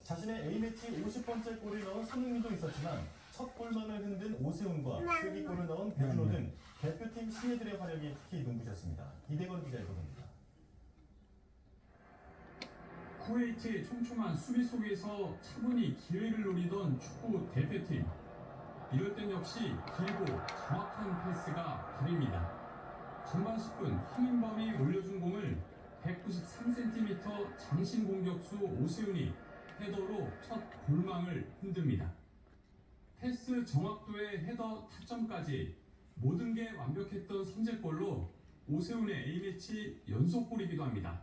자신의 A매치 50번째 골을 넣은 손흥민도 있었지만 첫 골망을 흔든 오세훈과 슬기골을 넣은 배준호 등 대표팀 신예들의 활약이 특히 눈부셨습니다. 이대건 기자의 보도입니다. 쿠웨이트의 촘촘한 수비 속에서 차분히 기회를 노리던 축구 대표팀. 이럴 땐 역시 길고 정확한 패스가 발입니다. 전반 10분 황인범이 올려준 공을 193cm 장신 공격수 오세훈이 헤더로 첫 골망을 흔듭니다. 패스 정확도의 헤더 타점까지 모든 게 완벽했던 선제골로 오세훈의 A매치 연속골이기도 합니다.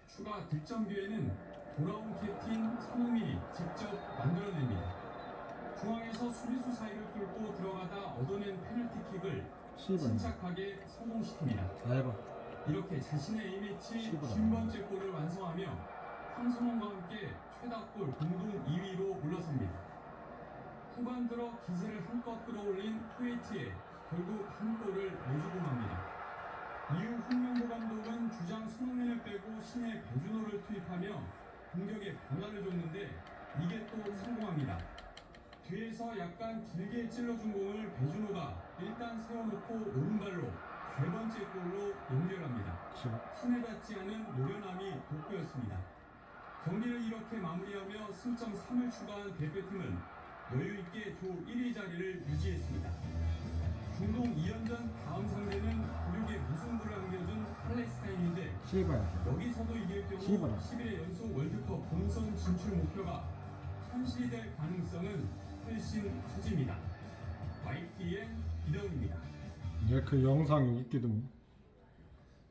추가 득점 기회는 돌아온 캡틴 손흥민이 직접 만들어냅니다. 중앙에서 수비수 사이를 뚫고 들어가다 얻어낸 페널티킥을 침착하게 성공시킵니다. 이렇게 자신의 A매치 50번째 골을 완성하며 황선홍과 함께 최다골 공동 2위로 물러섭니다. 후반 들어 기세를 한껏 끌어올린 쿠웨이트에 결국 한 골을 내주고 맙니다. 이후 홍명보 감독은 주장 손흥민을 빼고 신예 배준호를 투입하며 공격에 변화를 줬는데 이게 또 성공합니다. 뒤에서 약간 길게 찔러준 공을 배준호가 일단 세워놓고 오른발로 세 번째 골로 연결합니다. 신에 닿지 않은 노련함이 돋보였습니다. 경기를 이렇게 마무리하며 승점 3을 추가한 대표팀은 여유있게 조 1위 자리를 유지했습니다. 중동 2연전 다음 상대는 굴욕의 무승부를 안겨준 팔레스타인인데 여기서도 이길 경우 11회 연속 월드컵 본선 진출 목표가 현실이 될 가능성은 훨씬 커집니다. YTN 이대훈입니다. 그 영상이 웃기더만.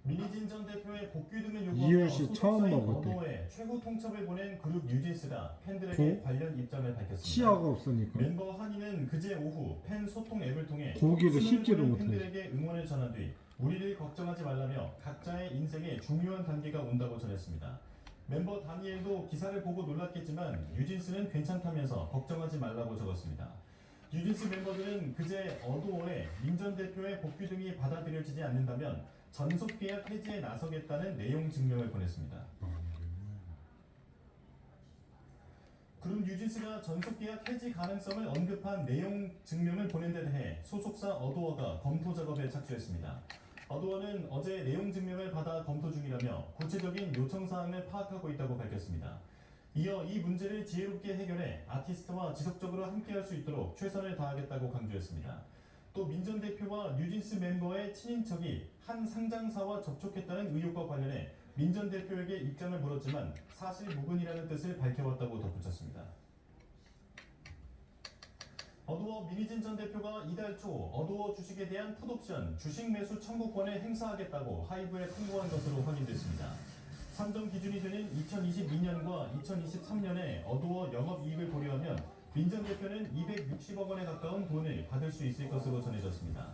미니진 전 대표의 복귀 등을 이효 요구하며 씨 처음 소속사인 먹을 때. 어도어에 최고 통첩을 보낸 그룹 뉴진스가 팬들에게 관련 입장을 밝혔습니다. 치아가 없으니까. 멤버 한이는 그제 오후 팬 소통 앱을 통해 고기를 수능을 씹지도 보낸 못해. 팬들에게 응원을 전한 뒤 우리를 걱정하지 말라며 각자의 인생에 중요한 단계가 온다고 전했습니다. 멤버 다니엘도 기사를 보고 놀랐겠지만 뉴진스는 괜찮다면서 걱정하지 말라고 적었습니다. 뉴진스 멤버들은 그제 어도어에 민전 대표의 복귀 등이 받아들여지지 않는다면 전속 계약 해지에 나서겠다는 내용 증명을 보냈습니다. 그룹 뉴진스가 전속 계약 해지 가능성을 언급한 내용 증명을 보낸 데 대해 소속사 어도어가 검토 작업에 착수했습니다. 어도어는 어제 내용 증명을 받아 검토 중이라며 구체적인 요청 사항을 파악하고 있다고 밝혔습니다. 이어 이 문제를 지혜롭게 해결해 아티스트와 지속적으로 함께할 수 있도록 최선을 다하겠다고 강조했습니다. 또 민전 대표와 뉴진스 멤버의 친인척이 한 상장사와 접촉했다는 의혹과 관련해 민전 대표에게 입장을 물었지만 사실 무근이라는 뜻을 밝혀왔다고 덧붙였습니다. 어도어 미니진 전 대표가 이달 초 어도어 주식에 대한 풋옵션 주식 매수 청구권을 행사하겠다고 하이브에 통보한 것으로 확인됐습니다. 산정 기준이 되는 2022년과 2023년에 어도어 영업이익을 고려하면 민전 대표는 260억 원에 가까운 돈을 받을 수 있을 것으로 전해졌습니다.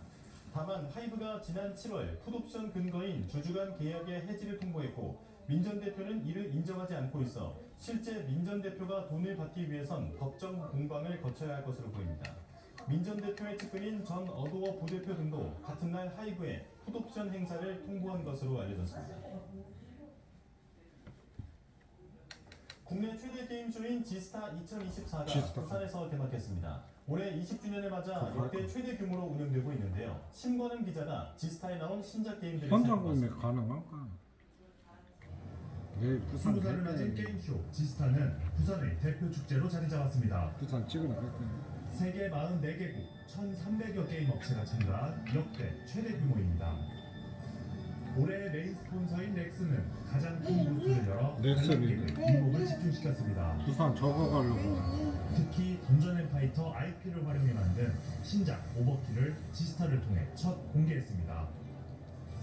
다만 하이브가 지난 7월 풋옵션 근거인 주주간 계약의 해지를 통보했고 민전 대표는 이를 인정하지 않고 있어 실제 민전 대표가 돈을 받기 위해선 법정 공방을 거쳐야 할 것으로 보입니다. 민전 대표의 측근인 전 어도어 부대표 등도 같은 날 하이브에 풋옵션 행사를 통보한 것으로 알려졌습니다. 국내 최대 게임쇼인 지스타 2024가 부산에서 개막했습니다. 올해 20주년을 맞아 역대 최대 규모로 운영되고 있는데요. 심권은 기자가 지스타에 나온 신작 게임들을 현장 구매 가능한가? 내일 부산 20살을 맞은 게임쇼 지스타는 부산의 대표 축제로 자리 잡았습니다. 부산 찍어놔. 세계 44개국 1,300여 게임 업체가 참가한 역대 최대 규모입니다. 올해 메인 스폰서인 넥슨은 가장 큰 부스를 열어 관람객의 이목을 집중시켰습니다. 부산 저거 가려고. 특히 던전앤파이터 IP를 활용해 만든 신작 오버킬을 지스타를 통해 첫 공개했습니다.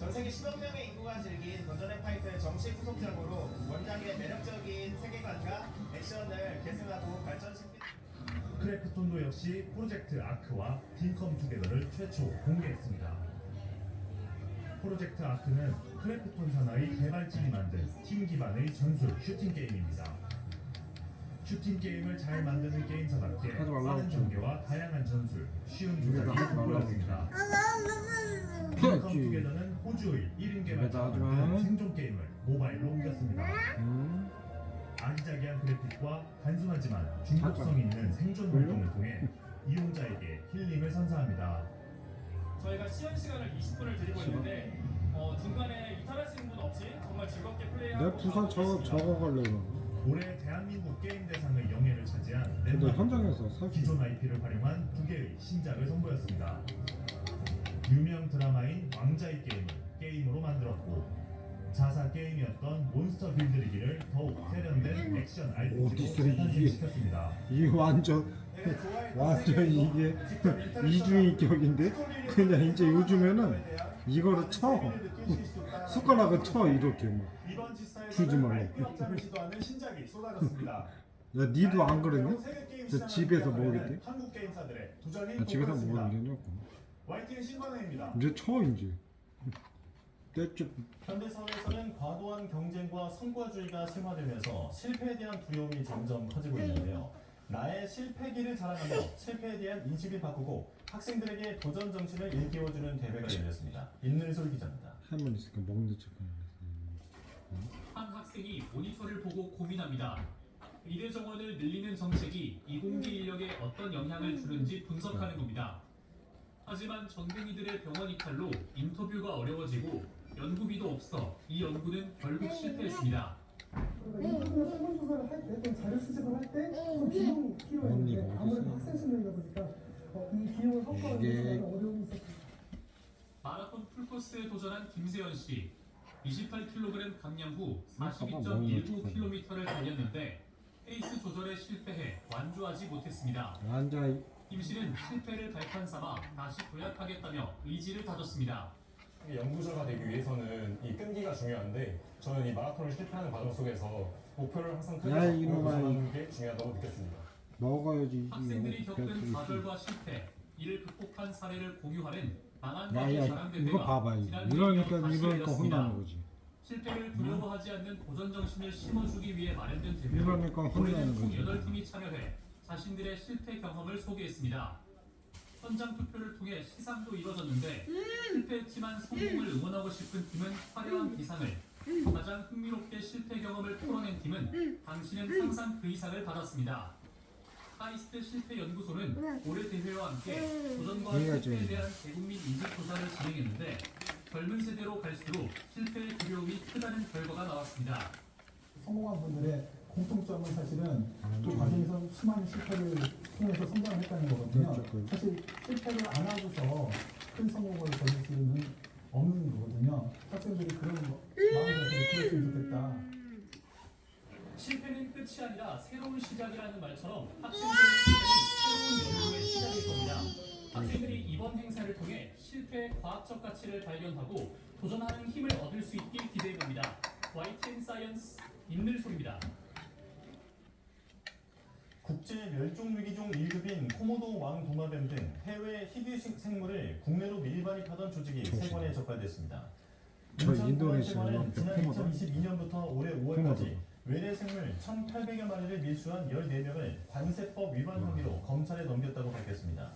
전 세계 10억 명의 인구가 즐긴 던전앤파이터의 정식 후속작으로 원작의 매력적인 세계관과 액션을 계승하고 발전시킨 크래프톤도 역시 프로젝트 아크와 딩컴 투게더를 최초 공개했습니다. 프로젝트 아크는 크래프톤 산하의 개발진이 만든 팀 기반의 전술 슈팅 게임입니다. 슈팅 게임을 잘 만드는 게임사답게 빠른 전개와 다양한 전술, 쉬운 조작이 돋보였습니다. 딩컴 투게더는 호주의 1인 개발자가 만든 생존 게임을 모바일로 옮겼습니다. 아기자기한 그래픽과 단순하지만 중독성 있는 생존 활동을 통해 이용자에게 힐링을 선사합니다. 저희가 시연 시간을 20분을 드리고 있는데 중간에 이탈하시는 분 없이 정말 즐겁게 플레이하고 내가 부산 저거 가려고. 올해 대한민국 게임 대상의 영예를 차지한 근데 넷마블 현장에서 살 수. 기존 IP를 활용한 두 개의 신작을 선보였습니다. 유명 드라마인 왕자의 게임을 게임으로 만들었고 자사 게임이었던 몬스터 빌드리기를 더욱 세련된 액션 RPG로 어디서 이게- 탄생시켰습니다. 이게 완전 이게 이중인격인데 그냥 이제 요즘에는 이거를 쳐 숟가락을 쳐 이렇게 막. 이번 지사에서는 주지 말라고. IP 확장을 시도하는 신작이 쏟아졌습니다. 야 니도 안 그러니? 세계 게임 저 시장을 집에서 기획하는 먹을 때? 한국 게임사들의 도전이 나 집에서 돋보였습니다. 먹으면 되냐고. YTN 신관회입니다. 이제 쳐 이제. 떼쭉. 현대 사회에서는 과도한 경쟁과 성과주의가 심화되면서 실패에 대한 두려움이 점점 커지고 있는데요. 나의 실패기를 자랑하며 실패에 대한 인식을 바꾸고 학생들에게 도전 정신을 일깨워주는 대회가 열렸습니다. 임늘솔 기자입니다. 할머니 있으니까 먹는 척. 한 학생이 모니터를 보고 고민합니다. 의대 정원을 늘리는 정책이 이공계 인력에 어떤 영향을 주는지 분석하는 겁니다. 하지만 전공의들의 병원 이탈로 인터뷰가 어려워지고 연구비도 없어 이 연구는 결국 실패했습니다. 인터뷰나 설문조사를 할 때, 또는 자료 수집을 할 때, 좀 비용이 필요했는데 언니가 아무래도 어디서? 학생 수명이다 보니까 이 비용을 확보하는 이게- 데 어려움이 있었습니다. 마라톤 풀코스에 도전한 김세현 씨. 28kg 감량 후 먹는 42.19km를 달렸는데 페이스 조절에 실패해 완주하지 못했습니다. 앉아. 김 씨는 실패를 발판 삼아 다시 도약하겠다며 의지를 다졌습니다. 연구자가 되기 위해서는 이 끈기가 중요한데 저는 이 마라톤을 실패하는 과정 속에서 목표를 항상 크게 야, 잡고 이놈아. 도전하는 게 중요하다고 느꼈습니다. 먹어야지. 학생들이 이거. 겪은 좌절과 실패, 이를 극복한 사례를 공유하는 망한 야, 가족 야, 자랑 이거 대회가 봐봐. 지난 이러니까 6일 다시 이러니까 열렸습니다. 혼나는 거지. 실패를 두려워하지 않는 도전 정신을 심어주기 위해 마련된 대회로 이러니까 혼나는 올해는 총 거지. 8팀이 참여해 자신들의 실패 경험을 소개했습니다. 현장 투표를 통해 시상도 이뤄졌는데 실패했지만 성공을 응원하고 싶은 팀은 화려한 기상을, 가장 흥미롭게 실패 경험을 풀어낸 팀은 당신은 항상 그 이상을 받았습니다. 카이스트 실패연구소는 올해 대회와 함께 도전과 해야죠. 실패에 대한 대국민 인식 조사를 진행했는데 젊은 세대로 갈수록 실패의 두려움이 크다는 결과가 나왔습니다. 성공한 분들의 공통점은 사실은 그 과정에서 수많은 실패를 통해서 성장을 했다는 거거든요. 그렇죠. 사실 실패를 안 하고서 큰 성공을 거둘 수는 없는 거거든요. 학생들이 그런 마음가짐을 키웠으면 좋겠다. 실패는 끝이 아니라 새로운 시작이라는 말처럼 학생들의 실패는 새로운 연구의 시작일 겁니다. 학생들이 이번 행사를 통해 실패의 과학적 가치를 발견하고 도전하는 힘을 얻을 수 있길 기대해 봅니다. YTN 사이언스 임늘솔입니다. 국제 멸종위기종 1급인 코모도 왕도마뱀 등 해외 희귀 생물을 국내로 밀반입하던 조직이 세 번에 적발됐습니다. 저 인천 인도네시아 공항공원은 지난 코모도? 2022년부터 올해 5월까지 코모도. 외래 생물 1,800여 마리를 밀수한 14명을 관세법 위반 혐의로 검찰에 넘겼다고 밝혔습니다.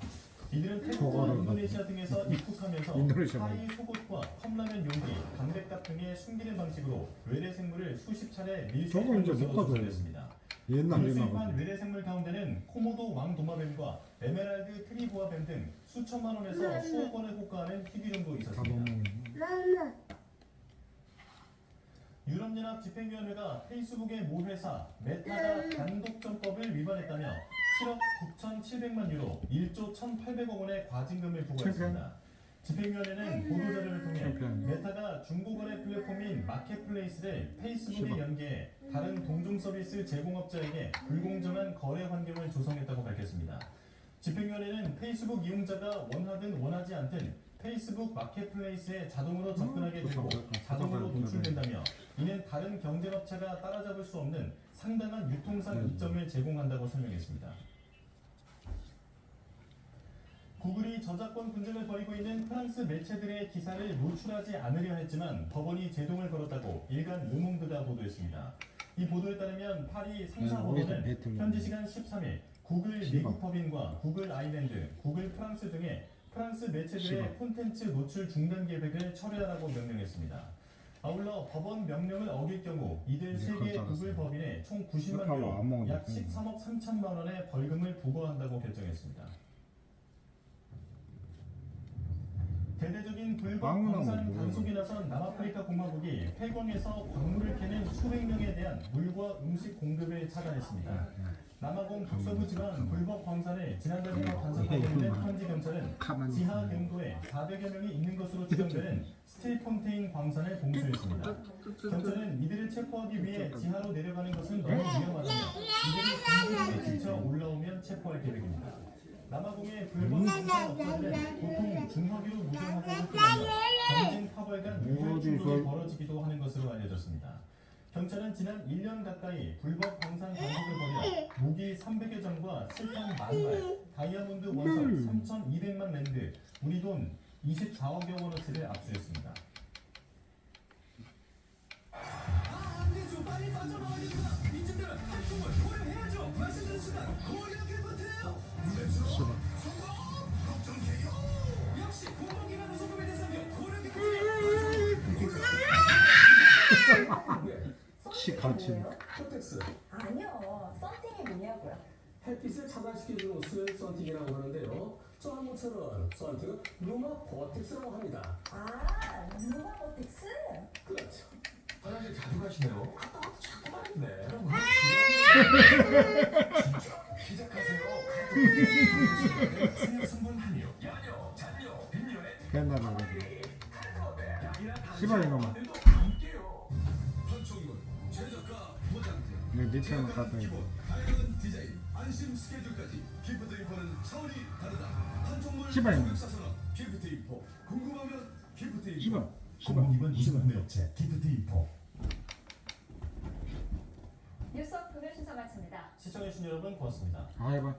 이들은 태국과 저거를 인도네시아 등에서 입국하면서 인도네시아 파리 속옷과 컵라면 용기, 담뱃값 등의 숨기는 방식으로 외래 생물을 수십 차례 저거 밀수한 이제 것으로 못 가져요. 조사됐습니다. 옛날 이를 수입한 옛날. 외래 생물 가운데는 코모도 왕도마뱀과 에메랄드 트리보아뱀 등 수천만 원에서 수억 원을 호가하는 희귀종도 다 있었습니다. 먹는. 유럽연합 집행위원회가 페이스북의 모 회사 메타가 단독점법을 위반했다며 7억 9,700만 유로 1조 1,800억 원의 과징금을 부과했습니다. 집행위원회는 보도자료를 통해 챔피언. 메타가 중고거래 플랫폼인 마켓플레이스를 페이스북에 시바. 연계해 다른 동종 서비스 제공업자에게 불공정한 거래 환경을 조성했다고 밝혔습니다. 집행위원회는 페이스북 이용자가 원하든 원하지 않든 페이스북 마켓플레이스에 자동으로 접근하게 되고 자동으로 노출된다며 이는 다른 경쟁업체가 따라잡을 수 없는 상당한 유통상 이점을 제공한다고 설명했습니다. 구글이 저작권 분쟁을 벌이고 있는 프랑스 매체들의 기사를 노출하지 않으려 했지만 법원이 제동을 걸었다고 일간 르몽드가 보도했습니다. 이 보도에 따르면 파리 상사법원은 현지 시간 13일 구글 미국 법인과 구글 아일랜드, 구글 프랑스 등의 프랑스 매체들의 콘텐츠 노출 중단 계획을 철회하라고 명령했습니다. 아울러 법원 명령을 어길 경우 이들 네, 3개의 그렇다고 구글 법인에 총 90만 그렇다고 안 유로, 먹어도 약 되는데. 13억 3천만 원의 벌금을 부과한다고 결정했습니다. 대대적인 불법 빵은 광산 뭐 단속에 나선 남아프리카 공화국이 폐광에서 광물을 캐는 수백 명에 대한 물과 음식 공급을 차단했습니다. 남아공 북서부 지방 불법 광산을 지난달부터 단속하고 있는 현지 경찰은 가만히 지하 경도에 400여 명이 있는 것으로 추정되는 스틸폰테인 광산을 공수했습니다. 경찰은 이들을 체포하기 위해 지하로 내려가는 것은 너무 위험하다며 이들이 공중에 지쳐 올라오면 체포할 계획입니다. 남아공의 불법 광산 업자들은 보통 중화기로 무장하고 흡입하며 경쟁 파벌 간 유혈 충돌이 벌어지기도 하는 것으로 알려졌습니다. 경찰은 지난 1년 가까이 불법 광산 단속을 벌여 무기 300여 정과 실탄 10,000발, 다이아몬드 원석 3,200만 랜드, 우리 돈 24억여 원어치를 압수했습니다. 치 같이 콘텍스 아니요, 썬팅이 뭐냐고요? 햇빛을 차단시켜주는 수면 썬팅이라고 하는데요. 저 한국처럼 썬팅은 루마 버텍스라고 합니다. 아, 루마버텍스? 그렇죠. 화장실 자주 가시네요. 갔다 와도 자꾸 말했네. 시작하세요. 성분 함유, 야뇨, 잔뇨, 빈뇨에 옛날에 씨발 이놈아 판촉이군, 최저가 보장제, 내 밑에는 갖다 이거 다양한 디자인, 안심 스케줄까지 기프트 인포는 차원이 다르다. 판촉물 씨발 이놈 고객사선은 기프트 인포, 궁금하면 기프트 인포. 씨발 공공기관 우수 구매업체 기프트 인포. 뉴스업 금요 순서 마칩니다. 시청해주신 여러분 고맙습니다. 아 해봐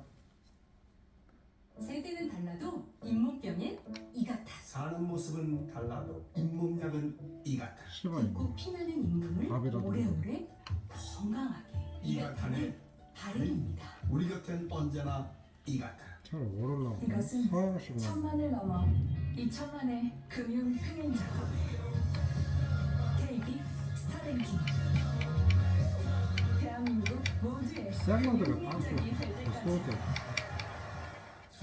세대는 달라도 잇몸병은 이 같아. 사는 모습은 달라도 잇몸약은 이 같아. 씨발 이놈 붓고 피나는 잇몸을 밥이라도 오래오래 건강하게. 이 같아는 다름입니다. 우리 곁엔 언제나 이 같아. 차라리 오르려고 이것은 서양식으로 1,000만을 넘어 2,000만의 금융 흥행 작업. KB 스타랭킹. 대한민국 모두의 샐러드를 빵꾸 흥행적인 될 때까지. 소스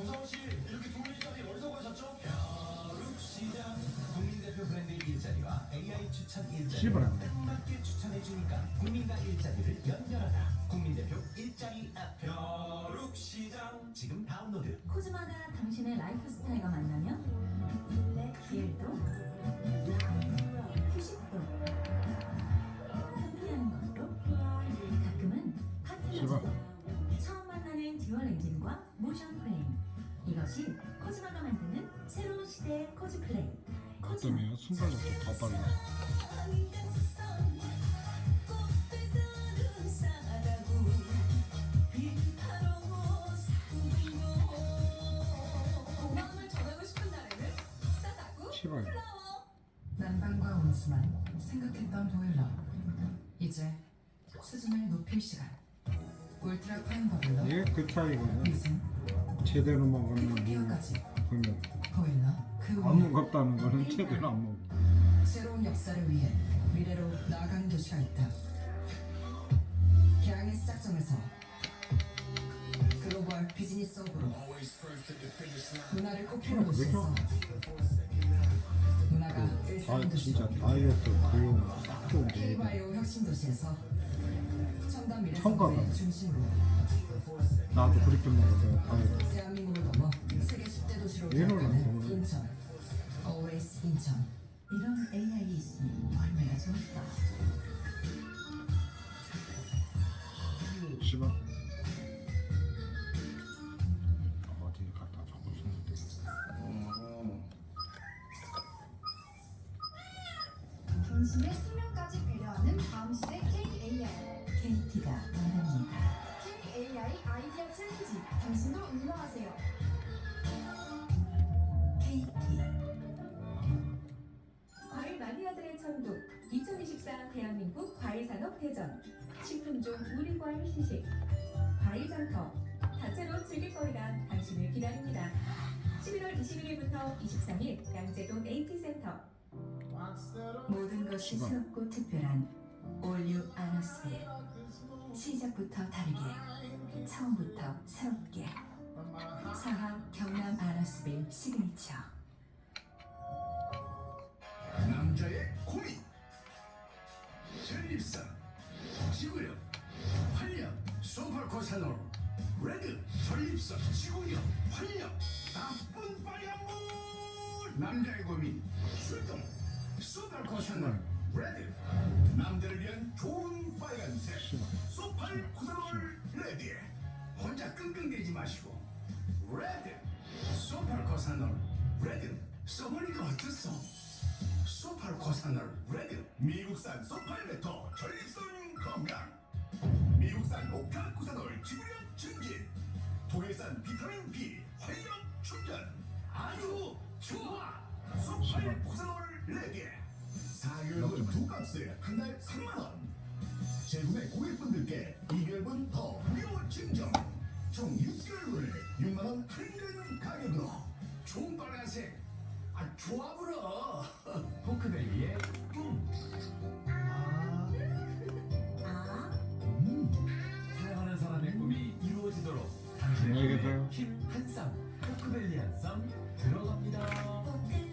소상씨 이렇게 좋은 일자리 어디서 가셨죠? 벼룩시장 국민대표 브랜드 일자리와 AI 추천 일자리 씨발 딱 맞게 추천해주니까 국민과 일자리를 연결하다. 국민대표 일자리 앱 벼룩시장 지금 다운로드. 코즈마가 당신의 라이프 스타일과 만나면 길도 휴식도 함께하는 것도 가끔은 씨발 파트너도 처음 만나는 듀얼 엔진과 모션 프레임. 이것이 코즈마가 만드는 새로운 시대의 코즈플레이. 코즈마. 때문에 순간적으로 더 빨라 고마움을 전하고 싶은 날에는 싸다구 씨발 난방과 온수만 생각했던 보일러. 이제 수준을 높일 시간. 울트라 파인 버블러 이게 그 차이거든 미생 제대로 먹으면 뭐 피부케어까지. 그러면 보일러 그 안 위에 무겁다는 거는 제대로 안 먹어 새로운 역사를 위해 미래로 나아가는 도시가 있다. 개항의 시작점에서 글로벌 비즈니스업으로 문화를 꽃피우는 도시에서 문화가 일상인 아 도시. 진짜 다이어트 그용 또 K바이오 혁신 도시에서 첨단 미래 청가가. 성공의 중심으로 나도 그렇게 먹어서 다이어트 대한민국을 넘어 세계 10대 도시로 이러나, 기억하는 오늘. 인천. Always 인천. 이런 AI 있으면 얼마나 좋을까. 씨발 어디 갖다 적었었는데 당신의 생명까지 배려하는 다음 시대 KAI. KT가 원합니다. KAI 아이디어 챌린지. 당신도 응모하세요. KT. 과일 마니아들의 천국. 2024 대한민국 과일산업 대전. 식품종 우리과일 시식. 과일장터. 다채로운 즐길거리가 당신을 기다립니다. 11월 21일부터 23일 양재동 AT센터. 모든 것이 새롭고 특별한 올류 아너스빌. 시작부터 다르게, 처음부터 새롭게. 사학 경남 아너스빌 시그니처. 남자의 고민 전립선 지구력 활력 소팔코사놀 레드 전립선 지구력 활력 나쁜 빨간불 남자의 고민 출동 소팔코사놀 레드 남자를 위한 좋은 빨간색 소팔코사놀 레드 혼자 끙끙대지 마시고 레드 소팔코사놀 레드 써보니까 어땠어? 소팔코사놀 레드 미국산 소팔메토 전립선 건강 미국산 옥타코사놀 지구력 증진 독일산 비타민 B 활력 충전 아주 좋아 소팔코사놀 레드 4개월분 두 값에 한 달 3만원 재구매 고객분들께 2개월분 더 무료 증정 총 6개월분을 6만원 할인되는 가격으로 좋은 빨간색 좋아 불어 포크밸리의 사랑하는 사람의 꿈이 이루어지도록 안녕히 계세요. 힘 한 쌈, 포크밸리 한 쌈 들어갑니다.